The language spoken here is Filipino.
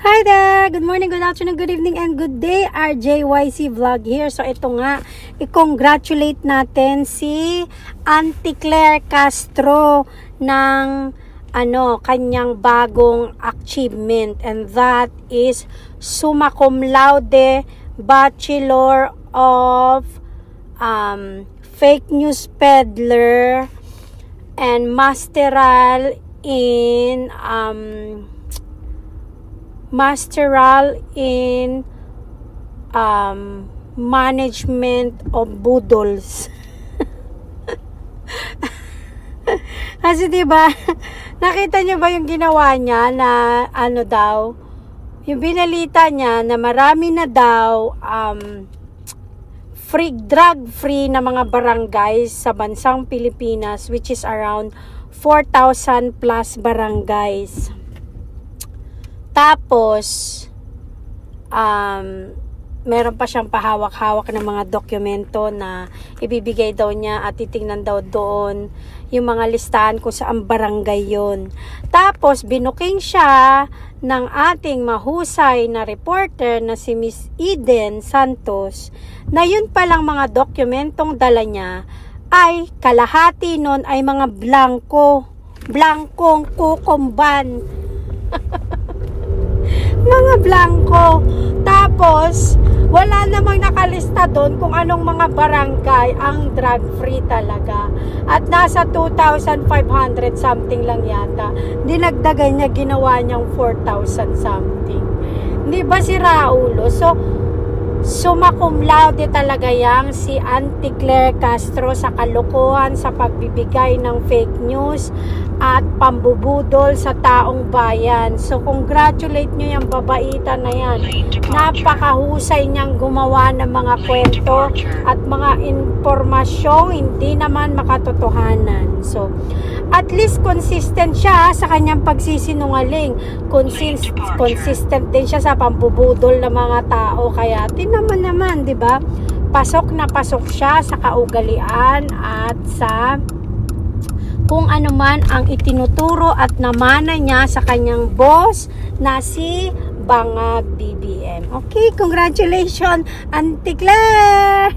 Hi there! Good morning, good afternoon, good evening, and good day. RJYC Vlog here. So ito nga, i-congratulate natin si Auntie Claire Castro ng kanyang bagong achievement, and that is summa cum laude Bachelor of Fake News Peddler and Masteral in management of boodles. Kasi diba, nakita niyo ba yung ginawa niya na yung binalita niya na marami na daw drug free na mga barangays sa bansang Pilipinas, which is around 4,000 plus barangays. Tapos, meron pa siyang pahawak-hawak ng mga dokumento na ibibigay daw niya at titingnan daw doon yung mga listahan kung saan barangay yun. Tapos, binuking siya ng ating mahusay na reporter na si Miss Eden Santos na yun palang mga dokumentong dala niya ay kalahati nun ay mga blankong kukumban. Mga blanco. Tapos, wala namang nakalista doon kung anong mga barangay ang drug-free talaga. At nasa 2,500 something lang yata. Dinagdagan niya, ginawa niyang 4,000 something. Hindi ba si Raulo? So, summa cum laude talaga yang si Auntie Claire Castro sa kalokohan sa pagbibigay ng fake news at pambubudol sa taong bayan. So, congratulate nyo yung babaitan na yan. Napakahusay niyang gumawa ng mga kwento at mga impormasyong hindi naman makatotohanan. So, at least consistent siya sa kanyang pagsisinungaling. Consistent din siya sa pambubudol ng mga tao. Kaya, naman, di ba? Pasok na pasok siya sa kaugalian at sa kung ano man ang itinuturo at namana niya sa kanyang boss na si Bangag BBM. Okay, congratulations, Auntie Claire!